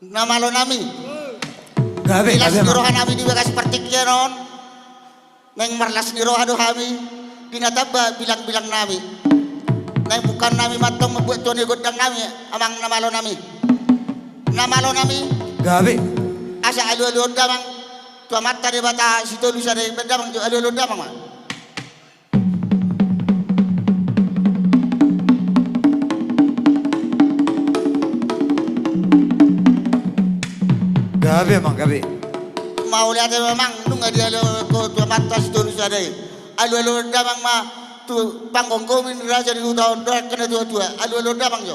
Nama lo nami. Gabe, Bilas gabe. nirohan nami di bekas pertik ya non. Neng marlas nirohan do kami. Dinataba bilang-bilang nami. Neng bukan nami matong membuat tuan godang nami. Amang nama lo nami. Nama lo nami. Gabe. Asa alu-alu damang. Tua mata di bata situ bisa dari damang tu alu-alu damang mah. Gabe mang gabe. Mau lihat memang nunggu dia ko tua mata situ bisa dari alu-alu damang mah tu panggung komin raja di tahun dua kena tua-tua alu-alu damang jo.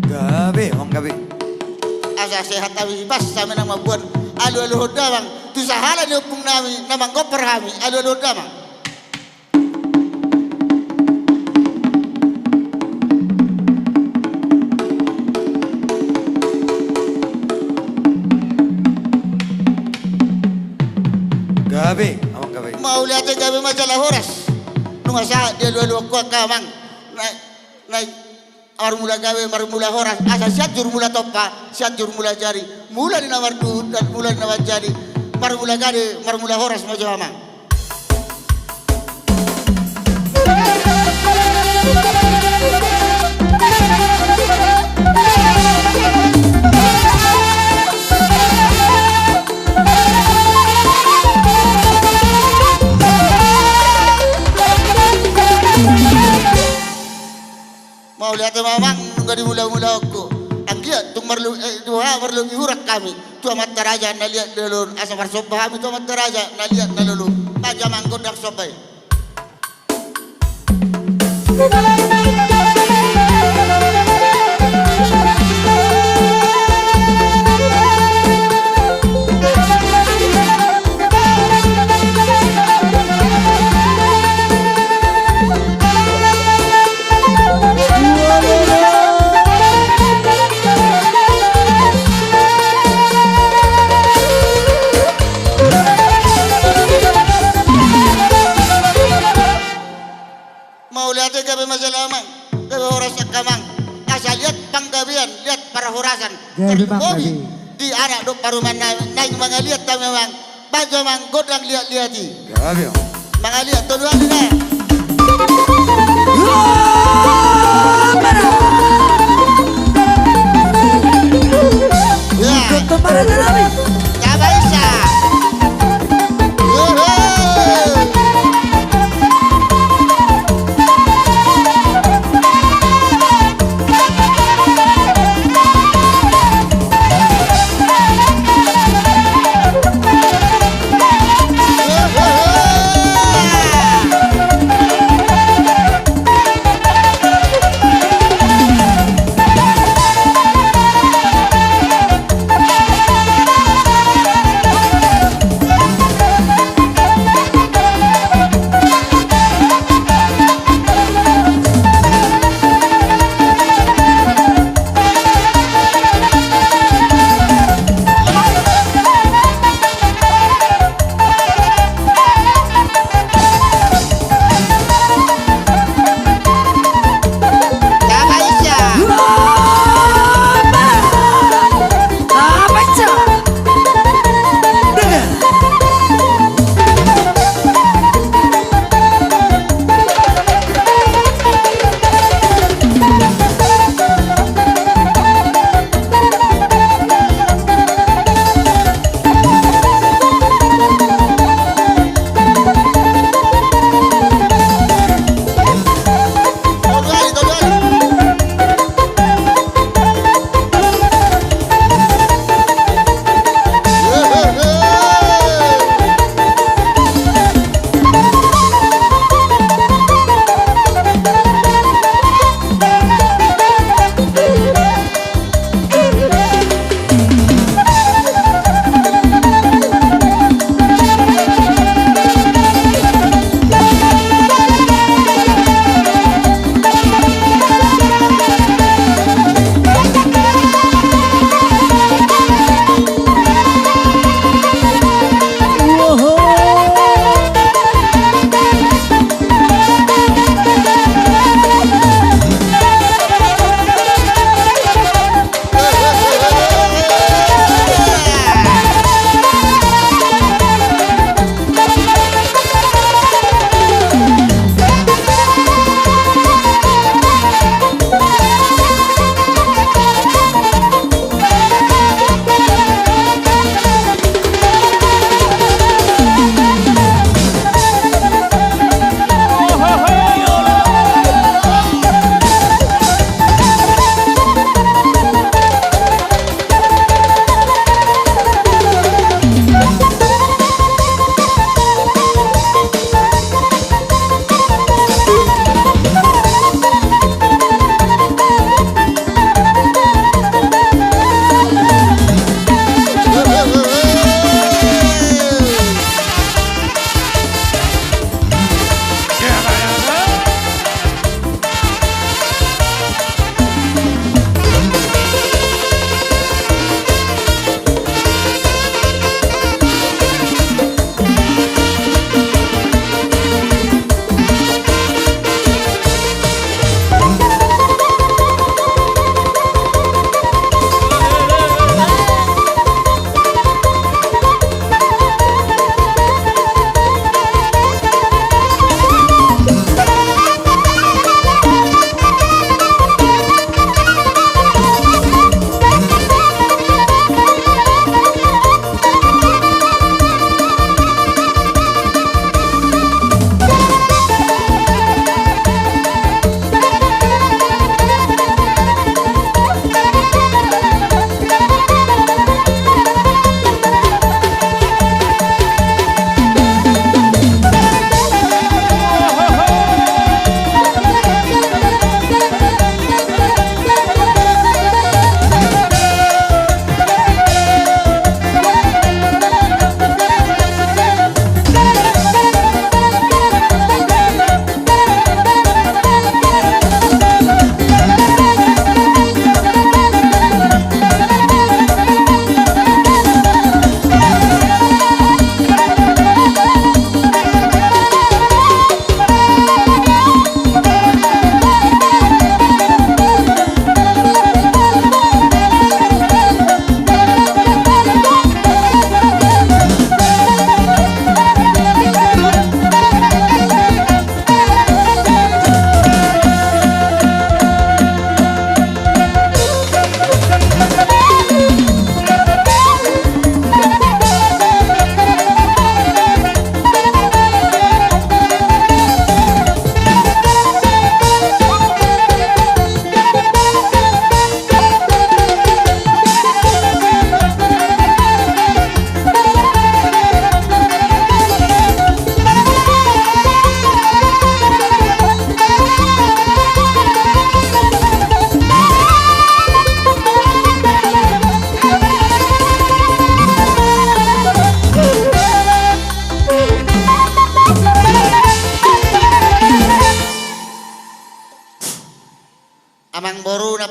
Gabe mang gabe. Asa sehat tapi pas sama nama buat alu-alu damang tu sahala ni upung nami namang koper kami alu-alu damang. Gabe, mang gabe. Mau lihat gawe majalah horas nunga sa dia lu ko kamang na mula gawe mula horas asa siat jur mula topa siat jur mula jari mula di nawar du dan mula di nawar jari mula gawe mula horas mau jama mau lihat mamang nunggu di mula-mula aku anggia tung marlu dua marlu iurak kami tua mata raja na lihat dulu asa marsoba kami tua mata raja na lihat na lulu aja mangkon dak sobai gawe masalah mang gawe horas kamang asa lihat panggabian lihat para horasan terkobi di anak dok paruman naik mangaliat ta memang bajo mang godang lihat-lihati Gabe. mangaliat to dua dina ya Ikut para nabi. kabaisa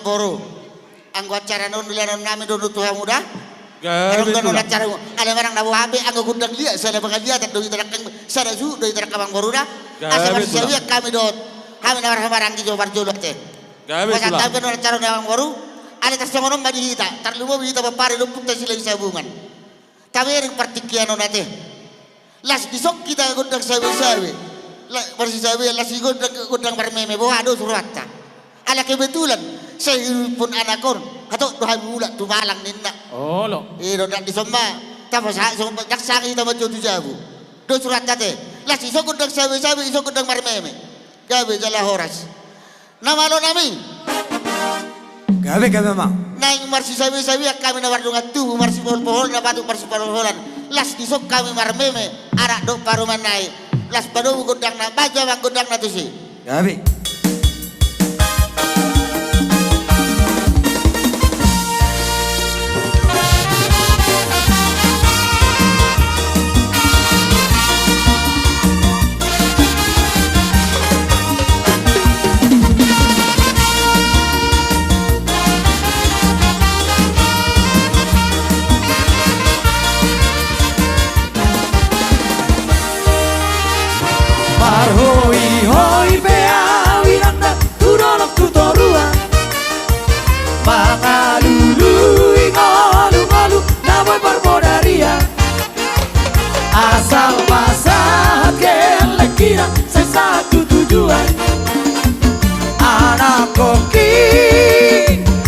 boru. Anggo acara non lianon nami dulu Tuhan muda. Gabe Kalau tula. acara ada barang nabu habe anggo gudang liat saya bagal liat doi terakang sada su doi terakang boru dah. Asa Gabe masih tula. kami dot. Kami nawar barang di Jawa Barat teh. Gabe Masa tula. tahu kan acara nawang boru. Ada tersengonom badi hita. Terlupa hita papare lumpuk tak sila sabungan. Tapi yang partikian nate. Las disok kita gudang sawe-sawe. Versi sawe las gudang barmeme bawa ado surata. Ala kebetulan saya pun anakon atau doa mula tu malang ninda. Oh lo. Iro nak disomba. Tapos ha so daksa kita macu tu jabu. Do surat tate. Las iso gudang sawe-sawe iso gudang barmeme. Gabe jala horas. Nama lo nami. Gabe gabe mang. Naing marsi sawi-sawi kami nawar dungat tubuh marsi pohon-pohon na batu marsi pohon-pohonan. Las disok kami marmeme arak do paruman naik. Las badu gudang na baja bang gudang na tu si. Gabe. Marhoi hoi bea wiranda tudolok tutorua Mangalului ngolu-ngolu namoy barbodaria Asal masahat kelekira saya satu tujuan Anak koki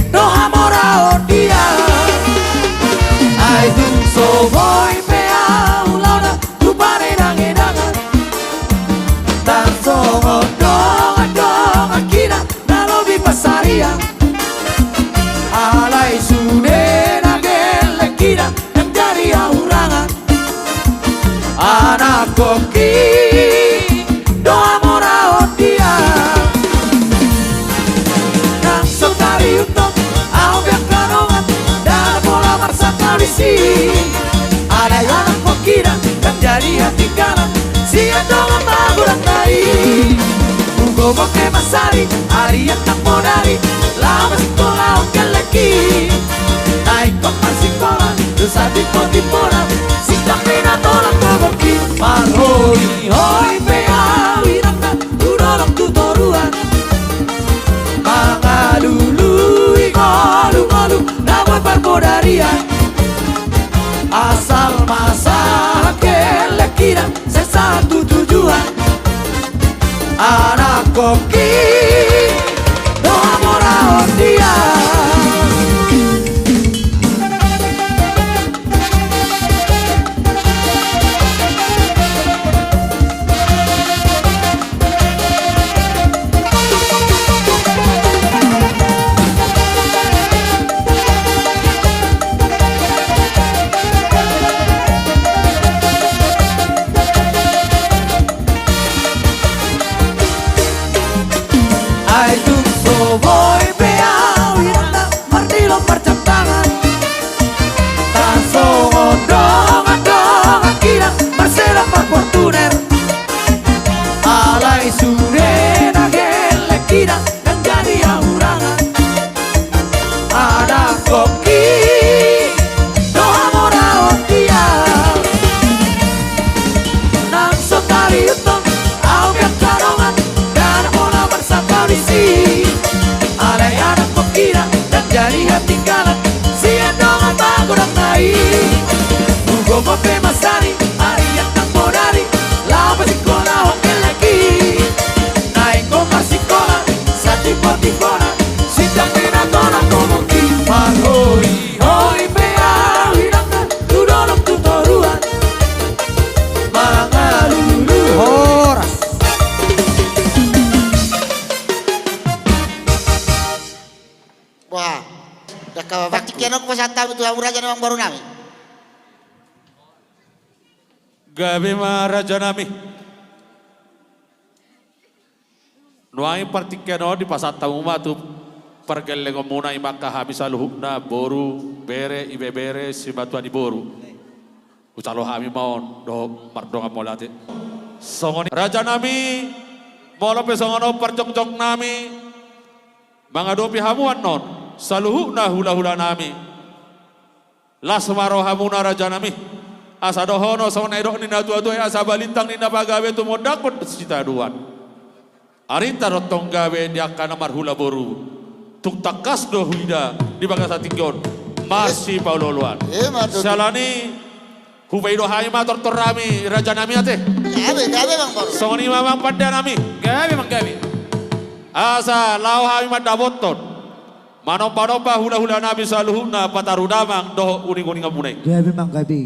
doha morao dia Ai tung so hoi bea ulauda tupare dange-dangan Tanso ngodong akira nalobi pasaria Alai sude nagele kira yang dari aurangan Anak koki doa morao dia Nang sotari utong au biang kanongan dan pola marsa kalisi Ada anak kokira yang jadi hati kanan Sian dongan magulang nai Ugo boke masari Ari yang tak modari Lama sikola oke leki Naik kopar sikola Dosa tipe-tipona Sita pena tolak koboki Marhoi hoi pea Wiranda tudolok tutoruan Mangalului ngolu-ngolu Naboy barbodarian Asal masalah kelekira saya satu tujuan Anak koki doa morao dia Ai tung so boy bea wiranda martilo percap tangan Tanso ngodong akira Marcela par Fortuner Alai sude nagele kira yang jadi aurangan Ada koki doa morao dia Nang sotari utong au biang karongan dan pola bersama kondisi Ada anak pekira dan jadi hati kalah Sian dongan magulang naik Ugo mope masari Ari yang tak modari Lapa sikola hoke lagi Naik komar sikola Sati potikona Sita pena tolak komoki Marhoi hoi pea Wiranda tudolok tutoruan Mangalulu Horas. Wah. Dah kau partikian aku pasal tahu tu amuraja nawang boru nami. Gabe maraja nami. Nuai partikian di pasat tamu tu pergelle komuna imaka habis aluhna boru bere ibe bere si batuan di boru. Ucalo hami maon do mardonga molate. Songoni raja nami molo pe songono perjok-jok nami Mangadopi hamuan non, saluhuna hula-hula nami. Lasmaro hamuna raja nami. Asa dohono sa naidok ni natua-tua asa balintang ni napagawe tumodakot sita duan. Arinta rotong gawe diakana marhula boru. Tuk takas do huida di bagasa tinggon. Marsi pauloluan. Salani hubaido hai mator torami raja nami ate. Gawe bang baru. Songoni mamang pada nami. Gawe mang gawe. Asa lau hai madaboton. Manompa-nompa hula-hula nami saluhuna patarudamang doh uning-uning amunai. Gawe mang gawe.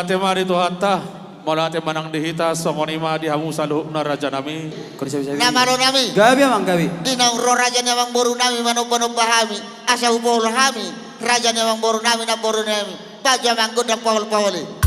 ate mari tu hatta, mala ate manang dihita songonima di hamu saluhna raja nami. Namaro nami. Gabi amang gabi. Dinang ro raja nyamang boru nami manopono pahami. Asa upol hami. Raja nyamang boru nami na boru nami. Paja manggut dan pahol-paholi.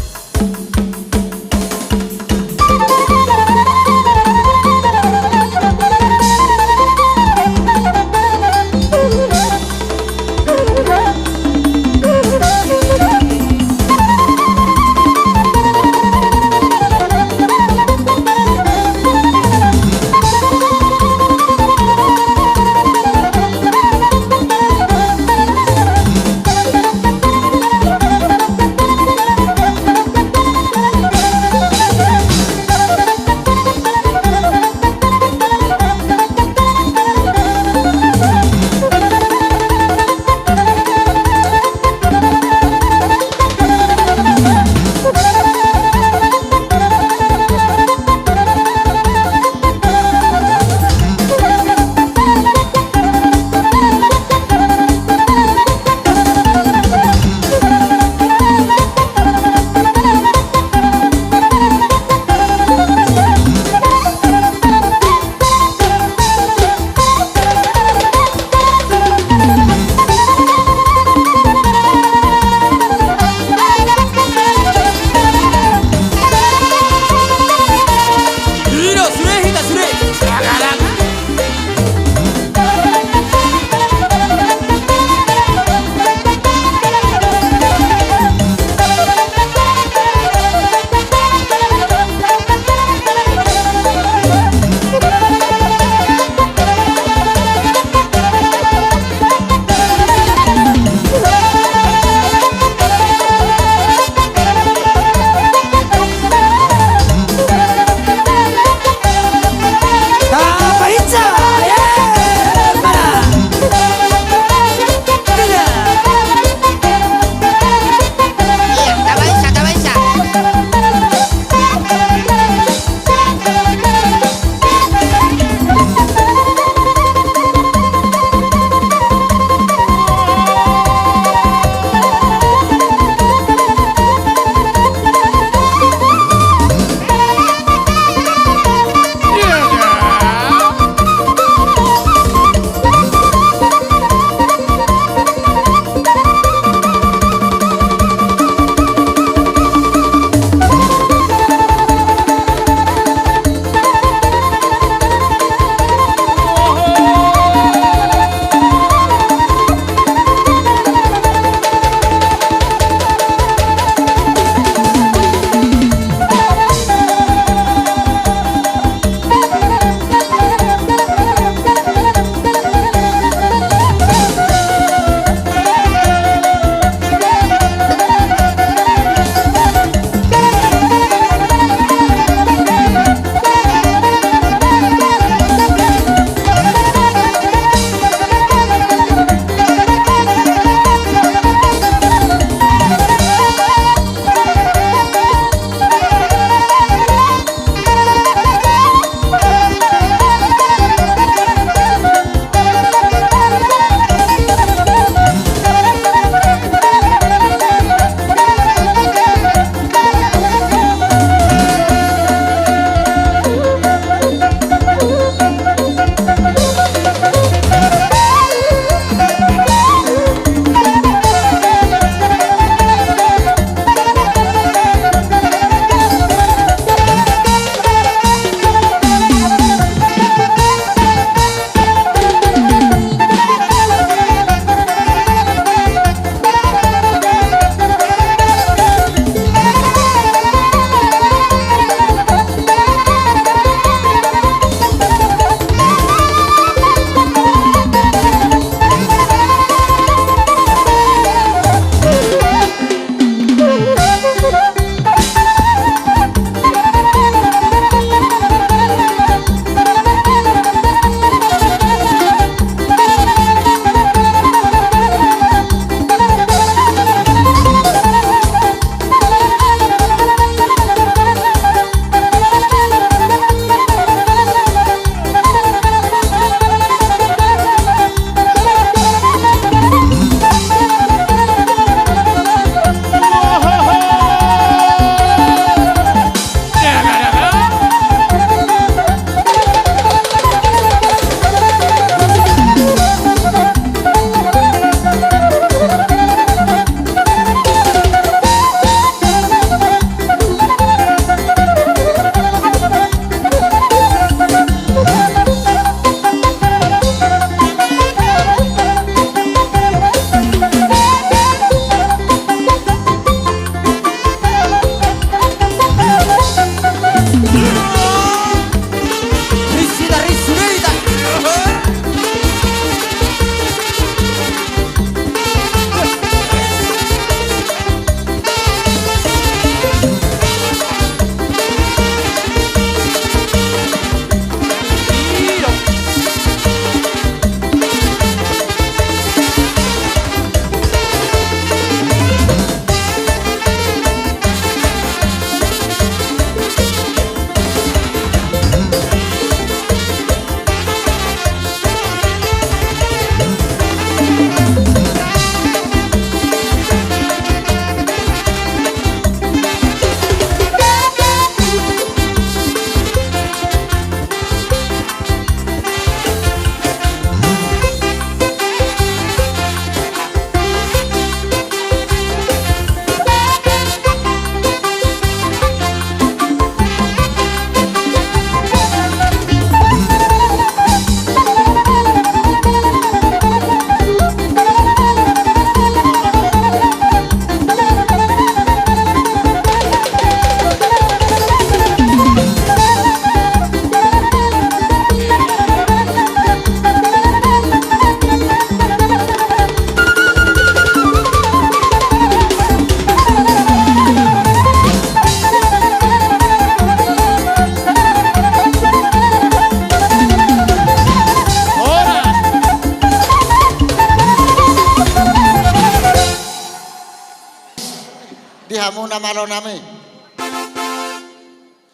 malo nami.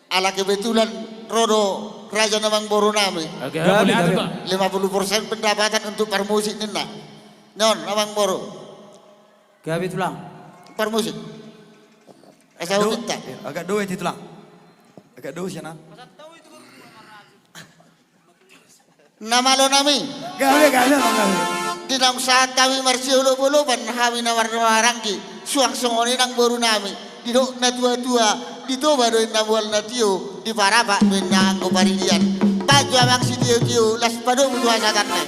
Ala kebetulan rodo raja namang boro nami. Oke, boleh ada Pak. 50% pendapatan untuk permusik nina. Non namang boro. Gabi tulang. Permusik. Asa Do- utinta. Agak duit itu tulang. Agak duit ya nak. Namalo nami. Gabi bang gabi. Dinang saat kami marsiulo-ulo pan kami nawar-nawarangki. Suang-suangoni nang boro nami. Didok na tua-tua. Dito baru na bual na tiyo. Di paraba doon na ang kuparidian. Padyo amang si tiyo-tiyo. Las pado mo duha sa tatay.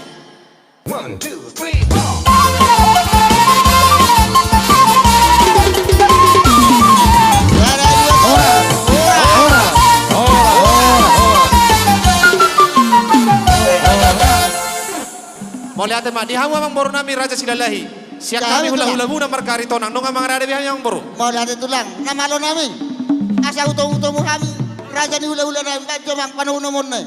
1, 2, 3, 4. Mau lihat mak, di hamu amang boro nami Raja Silalahi. Siap kami hula-hula na markari tonang nung amang rada bihan yang boro. Mau lihat itu lang. Namalo namin. Asa utong-utong mo kami. Raja ni hula-hula namin. Padyo amang panahon naman na.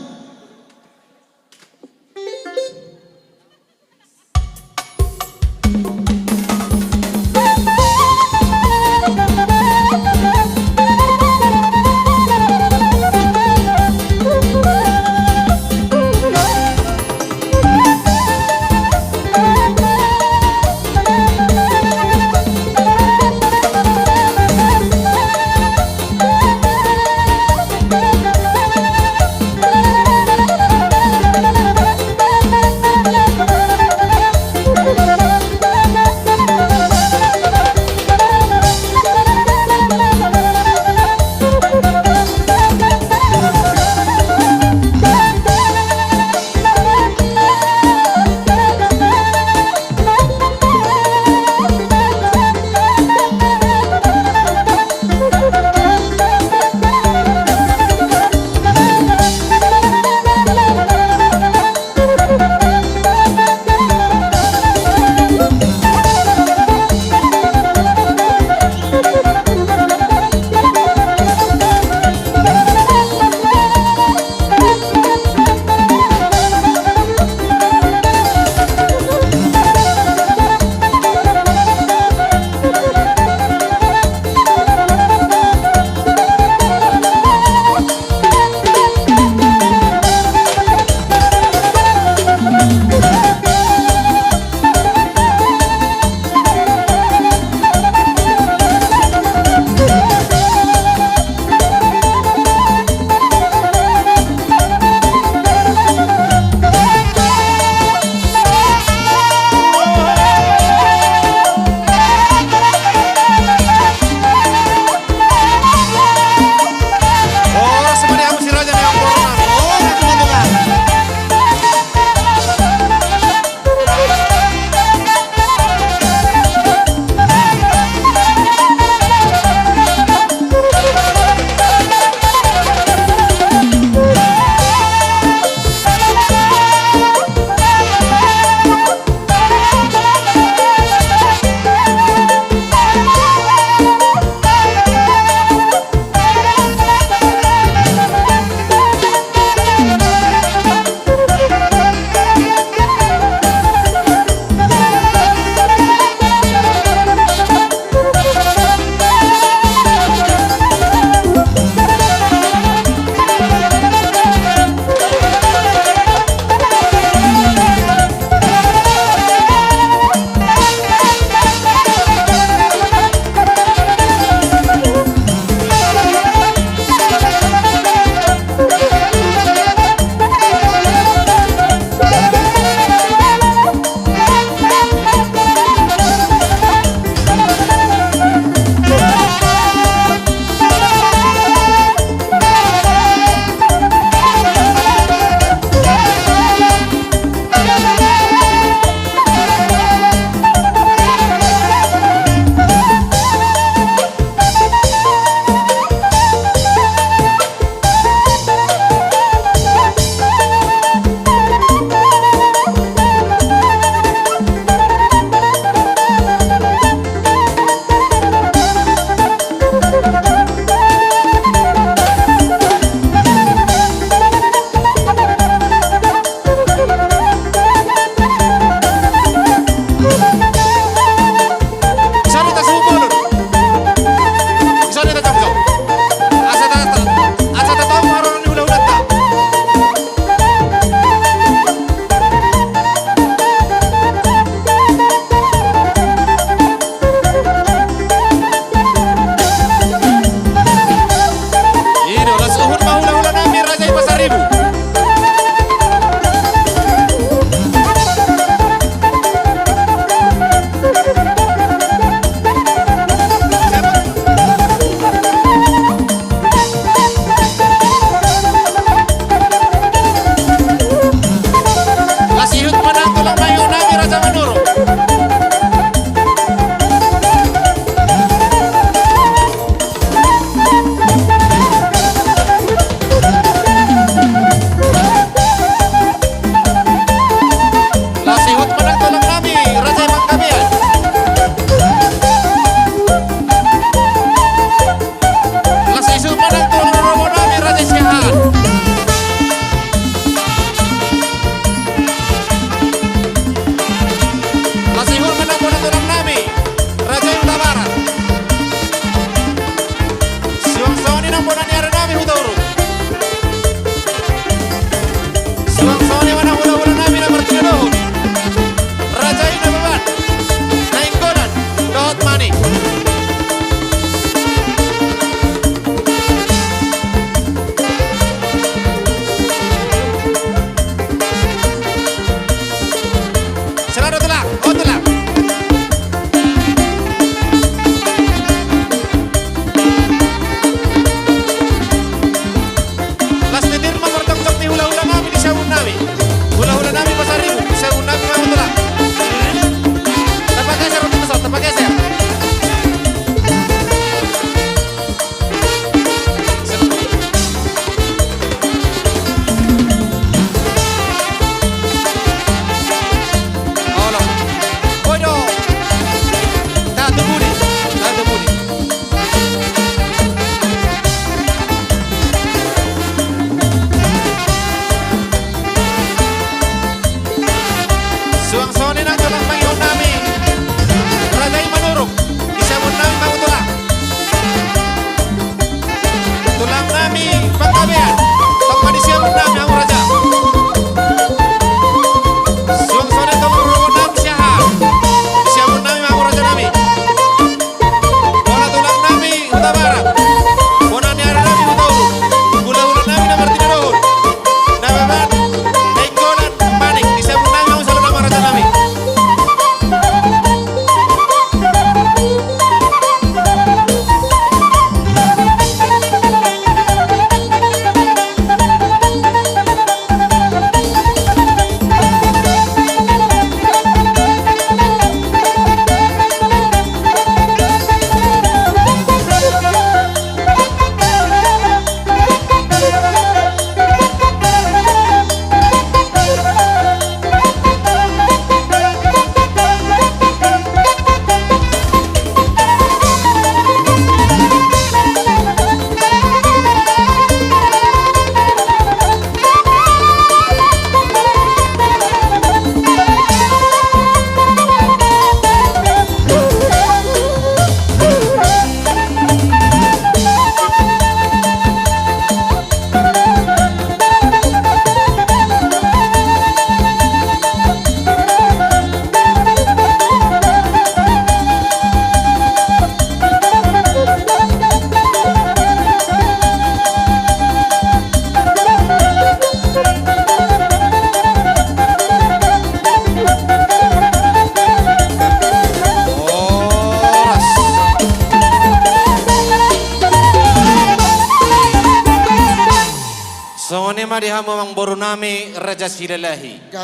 Songone mah dihamu mang boru nami raja silalahi.